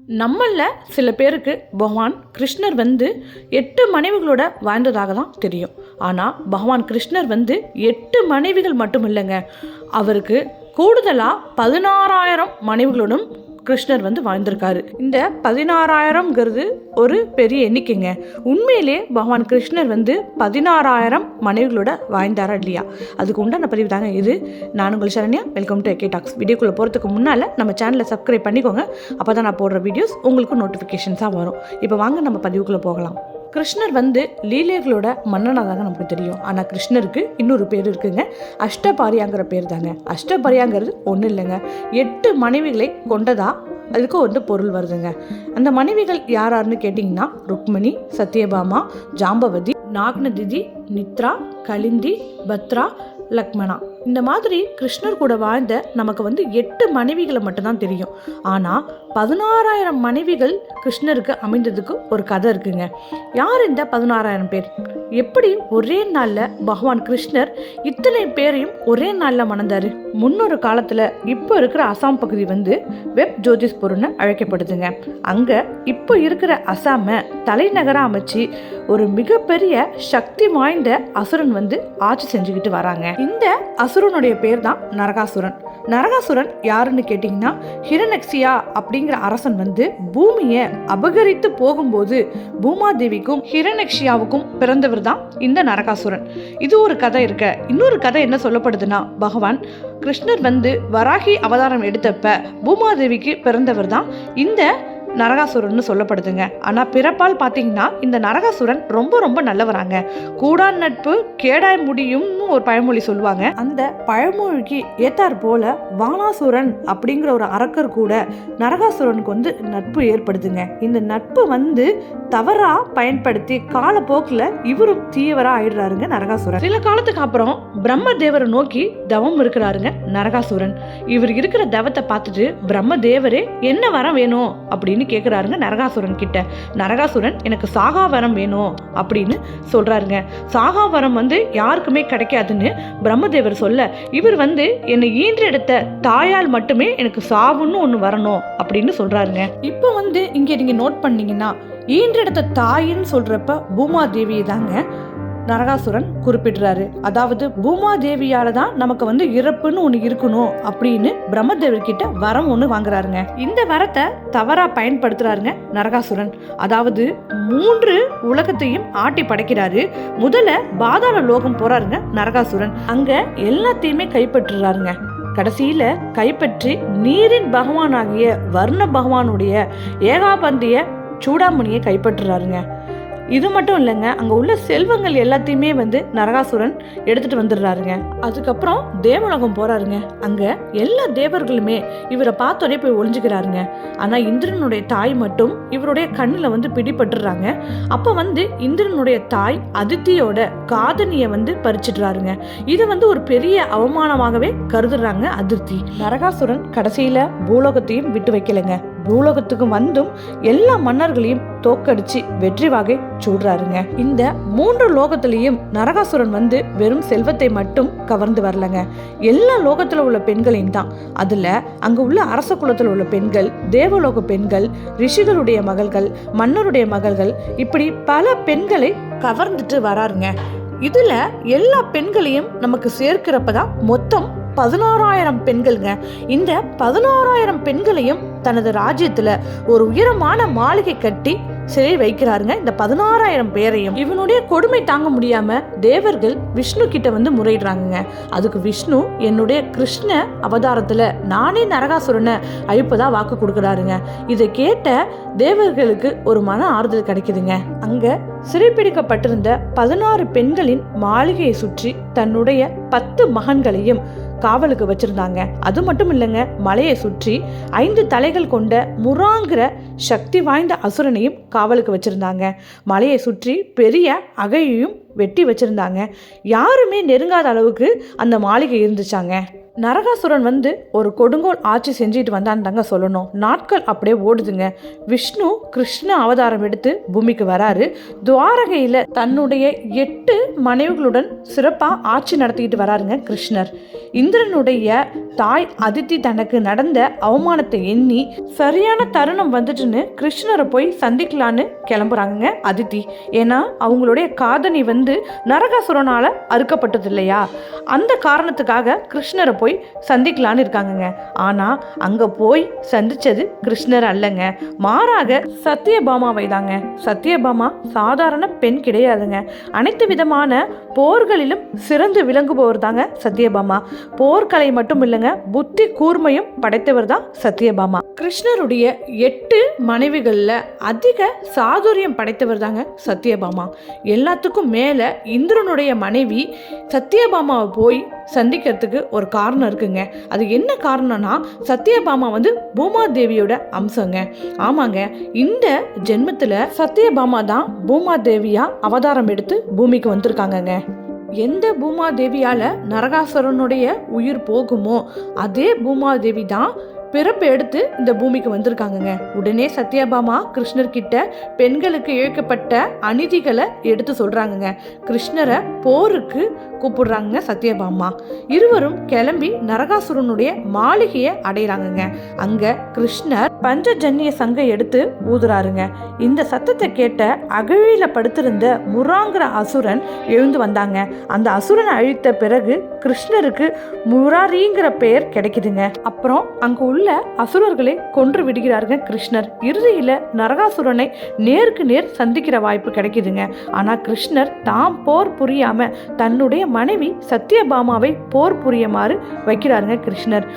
நம்மளில் சில பேருக்கு பகவான் கிருஷ்ணர் 8 மனைவிகளோட வாழ்ந்ததாக தான் தெரியும். ஆனால் பகவான் கிருஷ்ணர் 8 மனைவிகள் மட்டும் இல்லைங்க, அவருக்கு கூடுதலாக 16,000 மனைவிகளோடும் கிருஷ்ணர் வாழ்ந்திருக்காரு. இந்த 16,000ங்கிறது ஒரு பெரிய எண்ணிக்கைங்க. உண்மையிலே பகவான் கிருஷ்ணர் 16,000 மனைவிகளோட வாழ்ந்தாரா இல்லையா, அதுக்கு உண்டான பதிவு தாங்க இது. நான் உங்கள் Saranya. Welcome to AK Talks. வீடியோக்குள்ளே போகிறதுக்கு முன்னால் நம்ம சேனலை சப்ஸ்கிரைப் பண்ணிக்கோங்க, அப்போ தான் நான் போடுற வீடியோஸ் உங்களுக்கு நோட்டிஃபிகேஷன்ஸாக வரும். இப்போ வாங்க நம்ம பதிவுக்குள்ளே போகலாம். கிருஷ்ணர் லீலைகளோட மன்னனாக தாங்க நமக்கு தெரியும். ஆனால் கிருஷ்ணருக்கு இன்னொரு பேர் இருக்குங்க, அஷ்டபாரியாங்கிற பேர் தாங்க. அஷ்டபாரியாங்கிறது ஒன்றும் இல்லைங்க, 8 மனைவிகளை கொண்டதா அதுக்கு பொருள் வருதுங்க. அந்த மனைவிகள் யாராருன்னு கேட்டிங்கன்னா ருக்மிணி, சத்யபாமா, ஜாம்பவதி, நாக்னதிதி, நித்ரா, கலிந்தி, பத்ரா, லக்மணா. இந்த மாதிரி கிருஷ்ணர் கூட வாழ்ந்த நமக்கு 8 மனைவிகளை மட்டும்தான் தெரியும். ஆனால் 16,000 மனைவிகள் கிருஷ்ணருக்கு அமைந்ததுக்கு ஒரு கதை இருக்குங்க. யார் இந்த 16,000 பேர்? எப்படி ஒரே நாளில் பகவான் கிருஷ்ணர் இத்தனை பேரையும் ஒரே நாளில் மணந்தார்? முன்னொரு காலத்தில் இப்போ இருக்கிற அசாம் பகுதி வெப் ஜோதிஷ்பூர்னு அழைக்கப்படுதுங்க. அங்கே இப்போ இருக்கிற அசாமை தலைநகராக அமைச்சு ஒரு மிகப்பெரிய சக்தி வாய்ந்த அசுரன் ஆட்சி செஞ்சுக்கிட்டு வராங்க. இந்த அசுரனுடைய பேர் தான் நரகாசுரன். நரகாசுரன் யாருன்னு கேட்டிங்கன்னா ஹிரண்யக்ஷியா அப்படிங்கிற அரசன் பூமியை அபகரித்து போகும்போது பூமாதேவிக்கும் ஹிரண்யக்ஷியாவுக்கும் பிறந்தவர் தான் இந்த நரகாசுரன். இது ஒரு கதை இருக்க. இன்னொரு கதை என்ன சொல்லப்படுதுன்னா, பகவான் கிருஷ்ணர் வராகி அவதாரம் எடுத்தப்ப பூமாதேவிக்கு பிறந்தவர் தான் இந்த நரகாசுரன் சொல்லப்படுதுங்க. ஆனால் பிறப்பால் பார்த்தீங்கன்னா இந்த நரகாசுரன் ரொம்ப ரொம்ப நல்லவராங்க. கூடான் நட்பு கேடாய் முடியும்னு ஒரு பழமொழி சொல்லுவாங்க. அந்த பழமொழிக்கு ஏத்தார் போல வானாசுரன் அப்படிங்கிற ஒரு அரக்கர் கூட நரகாசுரனுக்கு நட்பு ஏற்படுதுங்க. இந்த நட்பு தவறா பயன்படுத்தி காலப்போக்கில் இவரும் தீவிர ஆயிடுறாருங்க நரகாசுரன். சில காலத்துக்கு அப்புறம் பிரம்மதேவரை நோக்கி தவம் இருக்கிறாருங்க நரகாசுரன். இவர் இருக்கிற தவத்தை பார்த்துட்டு பிரம்மதேவரே என்ன வரம் வேணும் அப்படின்னு கேட்குறாருங்க நரகாசுரன் கிட்ட. நரகாசுரன் எனக்கு சாகாவரம் வேணும் அப்படின்னு சொல்றாருங்க. சாகாவரம் யாருக்குமே கிடைக்காதுன்னு பிரம்மதேவர் சொல்ல, இவர் என்னை ஈன்றெடுத்த தாயால் மட்டுமே எனக்கு சாவுன்னு ஒன்று வரணும் அப்படின்னு சொல்றாருங்க. இப்போ இங்கே நீங்க நோட் பண்ணீங்கன்னா ஈன்றெடுத்த தாயின்னு சொல்றப்ப பூமாதேவி தாங்க நரகாசுரன் குறிப்பிடுறாரு. அதாவது பூமாதேவியால தான் நமக்கு இறப்புன்னு ஒன்று இருக்கணும் அப்படின்னு பிரம்மதேவர் கிட்ட வரம் ஒன்று வாங்குறாருங்க. இந்த வரத்தை தவறா பயன்படுத்துறாருங்க நரகாசுரன். அதாவது 3 உலகத்தையும் ஆட்டி படைக்கிறாரு. முதல்ல பாதாள லோகம் போறாருங்க நரகாசுரன். அங்க எல்லாத்தையுமே கைப்பற்றுறாருங்க. கடைசியில கைப்பற்றி நீரின் பகவானாகிய வர்ண பகவானுடைய ஏகாபந்திய சூடாமணியை கைப்பற்றுறாருங்க. இது மட்டும் இல்லைங்க, அங்கே உள்ள செல்வங்கள் எல்லாத்தையுமே நரகாசுரன் எடுத்துட்டு வந்துடுறாருங்க. அதுக்கப்புறம் தேவலோகம் போறாருங்க. அங்கே எல்லா தேவர்களுமே இவரை பார்த்தோடனே போய் ஒளிஞ்சுக்கிறாருங்க. ஆனால் இந்திரனுடைய தாய் மட்டும் இவருடைய கண்ணில் பிடிபட்டுறாங்க. அப்போ இந்திரனுடைய தாய் அதித்தியோட காதனியை பறிச்சிடுறாருங்க. இது ஒரு பெரிய அவமானமாகவே கருதுறாங்க அதித்தி. நரகாசுரன் கடைசியில் பூலோகத்தையும் விட்டு வைக்கலைங்க. பூலோகத்துக்கு எல்லா மன்னர்களையும் தோக்கடிச்சு வெற்றி வாகை சூடுறாருங்க. இந்த 3 லோகத்திலையும் நரகாசுரன் வெறும் செல்வத்தை மட்டும் கவர்ந்து வரலங்க. எல்லா லோகத்துல உள்ள பெண்களையும் தான். அதுல அங்க உள்ள அரச குலத்தில் உள்ள பெண்கள், தேவலோக பெண்கள், ரிஷிகளுடைய மகள்கள், மன்னருடைய மகள்கள், இப்படி பல பெண்களை கவர்ந்துட்டு வராருங்க. இதுல எல்லா பெண்களையும் நமக்கு சேர்க்கிறப்பதான் மொத்தம் 16,000 பெண்கள்ங்க. இந்த 16,000 பெண்களையும் தனது ராஜ்யத்துல ஒரு உயரமான மாளிகை கட்டி சிறை வைக்கிறாருங்க. இந்த 16,000 பேரையும் இவனுடைய கொடுமை தாங்க முடியாம தேவர்கள் விஷ்ணு கிட்ட முறையிடுறாங்க. அதுக்கு விஷ்ணு என்னுடைய கிருஷ்ண அவதாரத்துல நானே நரகாசுரனை அழிப்பதா வாக்கு கொடுக்குறாருங்க. இதை கேட்ட தேவர்களுக்கு ஒரு மன ஆறுதல் கிடைக்குதுங்க. அங்க சிறைப்பிடிக்கப்பட்டிருந்த 16 பெண்களின் மாளிகையை சுற்றி தன்னுடைய 10 மகன்களையும் காவலுக்கு வச்சிருந்தாங்க. அது மட்டும் இல்லைங்க, மலையை சுற்றி 5 தலைகள் கொண்ட முராங்கிற சக்தி வாய்ந்த அசுரனையும் காவலுக்கு வச்சிருந்தாங்க. மலையை சுற்றி பெரிய அகையையும் வெட்டி வச்சுருந்தாங்க. யாருமே நெருங்காத அளவுக்கு அந்த மாளிகை இருந்துச்சாங்க. நரகாசுரன் வந்து ஒரு கொடுங்கோல் ஆட்சி செஞ்சுட்டு வந்தான்னு தாங்க சொல்லணும். நாட்கள் அப்படியே ஓடுதுங்க. விஷ்ணு கிருஷ்ண அவதாரம் எடுத்து பூமிக்கு வராரு. துவாரகையில் தன்னுடைய 8 மனைவிகளுடன் சிறப்பாக ஆட்சி நடத்திக்கிட்டு வராருங்க கிருஷ்ணர். இந்திரனுடைய தாய் அதித்தி தனக்கு நடந்த அவமானத்தை எண்ணி சரியான தருணம் வந்துட்டுன்னு கிருஷ்ணரை போய் சந்திக்கலான்னு கிளம்புறாங்க அதித்தி. ஏன்னா அவங்களுடைய காதணி வந்து நரகாசுரனால் அறுக்கப்பட்டது இல்லையா, அந்த காரணத்துக்காக கிருஷ்ணரை போய் சந்திக்கலான்னு இருக்காங்கங்க. ஆனால் அங்கே போய் சந்திச்சது கிருஷ்ணர் அல்லங்க, மாறாக சத்தியபாமாவை தாங்க. சத்தியபாமா சாதாரண பெண் கிடையாதுங்க. அனைத்து விதமான போர்களிலும் சிறந்து விளங்குபவர் தாங்க சத்தியபாமா. போர்க்கலை மட்டும் இல்லைங்க, புத்தி கூர்மையும் படைத்தவர் தான் சத்தியபாமா. கிருஷ்ணருடைய 8 மனைவிகளில் அதிக சாதுரியம் படைத்தவர் தாங்க சத்தியபாமா. எல்லாத்துக்கும் மேலே இந்திரனுடைய மனைவி சத்தியபாமாவை போய் சந்திக்கிறதுக்கு ஒரு காரணம் இருக்குங்க. அது என்ன காரணம்னா, சத்தியபாமா வந்து பூமாதேவியோட அம்சங்க. ஆமாங்க, இந்த ஜென்மத்தில் சத்தியபாமா தான் பூமாதேவியா அவதாரம் எடுத்து பூமிக்கு வந்திருக்காங்கங்க. எந்த பூமாதேவியால் நரகாசுரனுடைய உயிர் போகுமோ அதே பூமாதேவி தான் பிறப்பு எடுத்து இந்த பூமிக்கு வந்திருக்காங்கங்க. உடனே சத்யபாமா கிருஷ்ணர்கிட்ட பெண்களுக்கு இழைக்கப்பட்ட அநீதிகளை எடுத்து சொல்கிறாங்கங்க. கிருஷ்ணரை போருக்கு கூப்பிடுறாங்க சத்யபாமா. இருவரும் கிளம்பி நரகாசுரனுடைய மாளிகையை அடைகிறாங்கங்க. அங்கே கிருஷ்ணர் பஞ்சஜன்ய சங்கை எடுத்து ஊதுறாருங்க. இந்த சத்தத்தை கேட்ட அகழியில் படுத்திருந்த முராங்கிற அசுரன் எழுந்து வந்தாங்க. அந்த அசுரனை அழித்த பிறகு கிருஷ்ணருக்கு முராரிங்கிற பெயர் கிடைக்குதுங்க. அப்புறம் அங்கே உள்ள அசுரர்களை கொன்று விடுகிறாருங்க கிருஷ்ணர். இறுதியில் நரகாசுரனை நேருக்கு நேர் சந்திக்கிற வாய்ப்பு கிடைக்குதுங்க. ஆனால் கிருஷ்ணர் தாம் போர் புரியாம தன்னுடைய மனைவி சத்யபாமாவை போர் புரியுமாறு வைக்கிறாருங்க கிருஷ்ணர்.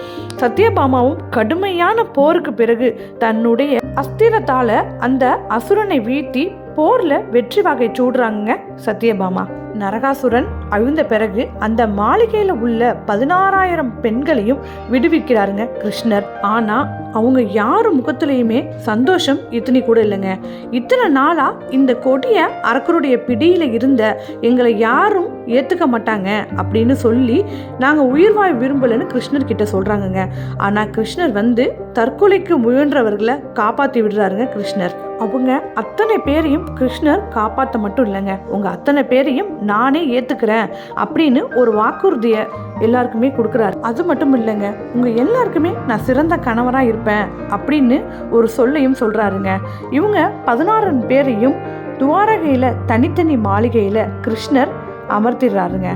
சத்யபாமாவும் கடுமையான போருக்கு பிறகு தன்னுடைய அஸ்திரத்தால அந்த அசுரனை வீழ்த்தி போர்ல வெற்றி வாகை சூடுறாங்க சத்யபாமா. நரகாசுரன் அழிந்த பிறகு அந்த மாளிகையில் உள்ள 16,000 பெண்களையும் விடுவிக்கிறாருங்க கிருஷ்ணர். ஆனா அவங்க யாரு முகத்திலையுமே சந்தோஷம் இத்தனை கூட இல்லைங்க. இத்தனை நாளா இந்த கொடிய அரக்கருடைய பிடியில இருந்த எங்களை யாரும் ஏத்துக்க மாட்டாங்க அப்படின்னு சொல்லி நாங்க உயிர்வாழ் விரும்பலன்னு கிருஷ்ணர் கிட்ட சொல்றாங்கங்க. ஆனா கிருஷ்ணர் வந்து தற்கொலைக்கு முயன்றவர்களை காப்பாத்தி விடுறாருங்க கிருஷ்ணர். அவங்க அத்தனை பேரையும் கிருஷ்ணர் காப்பாற்ற மட்டும் இல்லைங்க, உங்க அத்தனை பேரையும் நானே ஏத்துக்கிறேன் அப்படின்னு ஒரு வாக்குறுதியை எல்லாருக்குமே கொடுக்குறாரு. அது மட்டும் இல்லைங்க, உங்க எல்லாருக்குமே நான் சிறந்த கணவரா இருப்பேன் அப்படின்னு ஒரு சொல்லையும் சொல்றாருங்க. இவங்க 16 பேரையும் துவாரகையில தனித்தனி மாளிகையில கிருஷ்ணர் அமர்த்திடுறாருங்க.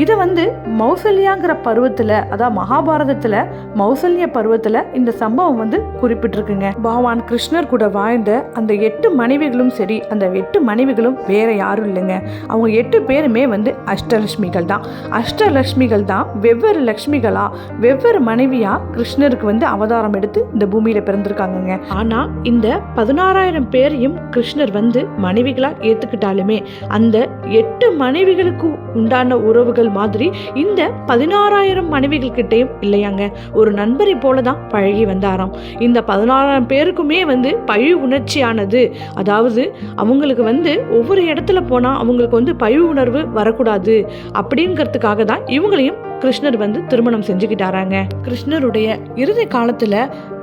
இதை வந்து மௌசல்யாங்கிற பருவத்தில், அதாவது மகாபாரதத்தில் மௌசல்ய பருவத்தில் இந்த சம்பவம் வந்து குறிப்பிட்டிருக்குங்க. பகவான் கிருஷ்ணர் கூட வாழ்ந்த அந்த 8 மனைவிகளும் சரி, அந்த 8 மனைவிகளும் வேற யாரும் இல்லைங்க. அவங்க 8 பேருமே வந்து அஷ்டலட்சுமிகள் தான். அஷ்டலட்சுமிகள் தான் வெவ்வேறு லட்சுமிகளா வெவ்வேறு மனைவியா கிருஷ்ணருக்கு வந்து அவதாரம் எடுத்து இந்த பூமியில பிறந்திருக்காங்கங்க. ஆனா இந்த 16,000 பேரையும் கிருஷ்ணர் வந்து மனைவிகளா ஏத்துக்கிட்டாலுமே அந்த 8 மனைவிகளுக்கு உண்டான உறவுகள் மாதிரி இந்த 16,000 மனைவிகள் கிட்டையும் இல்லையாங்க. ஒரு நண்பரை போலதான் பழகி வந்தாராம். இந்த 16,000 பேருக்குமே வந்து பழி உணர்ச்சியானது, அதாவது அவங்களுக்கு வந்து ஒவ்வொரு இடத்துல போனா அவங்களுக்கு வந்து பழி உணர்வு வரக்கூடாது அப்படிங்கிறதுக்காக தான் இவங்களையும் கிருஷ்ணர் வந்து திருமணம் செஞ்சுக்கிட்டாராங்க. கிருஷ்ணருடைய இறுதி காலத்துல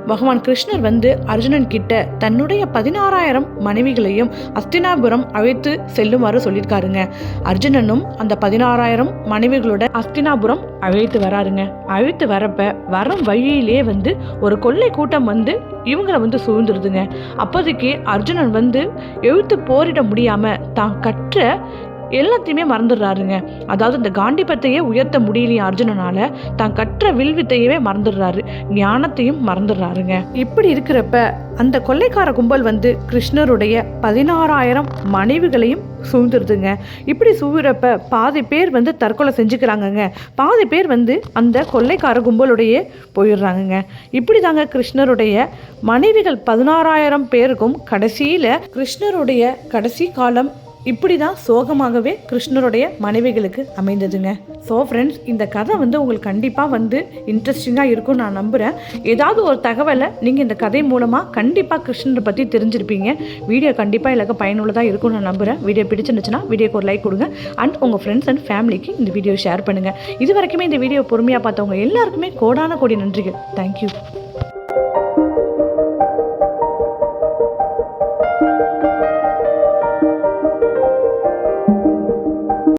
பகவான் கிருஷ்ணர் வந்து அர்ஜுனன் கிட்ட தன்னுடைய 16,000 மனைவிகளையும் அஸ்தினாபுரம் அழைத்து செல்லுமாறு சொல்லியிருக்காருங்க. அர்ஜுனனும் அந்த 16,000 மனைவிகளோட அஸ்தினாபுரம் அழைத்து வராருங்க. அழைத்து வரப்ப வரும் வழியிலே வந்து ஒரு கொள்ளை கூட்டம் வந்து இவங்களை வந்து சூழ்ந்துருதுங்க. அப்போதைக்கு அர்ஜுனன் வந்து எழுத்து போரிட முடியாம தான் கற்ற எல்லாத்தையுமே மறந்துடுறாருங்க. அதாவது இந்த காண்டிபத்தையே உயர்த்த முடியலையா அர்ஜுனனால, தான் கற்ற வில்வித்தையவே மறந்துடுறாரு, ஞானத்தையும் மறந்துடுறாருங்க. இப்படி இருக்கிறப்ப அந்த கொள்ளைக்கார கும்பல் வந்து கிருஷ்ணருடைய 16,000 மனைவிகளையும் சூழ்ந்துருதுங்க. இப்படி சூழ்கிறப்ப பாதி பேர் வந்து தற்கொலை செஞ்சுக்கிறாங்கங்க, பாதி பேர் வந்து அந்த கொள்ளைக்கார கும்பலுடைய போயிடுறாங்கங்க. இப்படி தாங்க கிருஷ்ணருடைய மனைவிகள் 16,000 பேருக்கும் கடைசியில் கிருஷ்ணருடைய கடைசி காலம் இப்படி தான் சோகமாகவே கிருஷ்ணருடைய மனைவிகளுக்கு அமைந்ததுங்க. ஸோ ஃப்ரெண்ட்ஸ், இந்த கதை உங்களுக்கு கண்டிப்பாக இன்ட்ரெஸ்டிங்காக இருக்கும்னு நான் நம்புகிறேன். ஏதாவது ஒரு தகவலை நீங்கள் இந்த கதை மூலமாக கண்டிப்பாக கிருஷ்ணரை பற்றி தெரிஞ்சிருப்பீங்க. வீடியோ கண்டிப்பாக எல்லாருக்கும் பயனுள்ளதாக இருக்கும்னு நான் நம்புகிறேன். வீடியோ பிடிச்சிருந்துச்சுன்னா வீடியோக்கு ஒரு லைக் கொடுங்க. அண்ட் உங்கள் ஃப்ரெண்ட்ஸ் அண்ட் ஃபேமிலிக்கு இந்த வீடியோ ஷேர் பண்ணுங்கள். இது வரைக்குமே இந்த வீடியோ பொறுமையாக பார்த்தவங்க எல்லாருக்குமே கோடான கோடி நன்றிகள். தேங்க்யூ.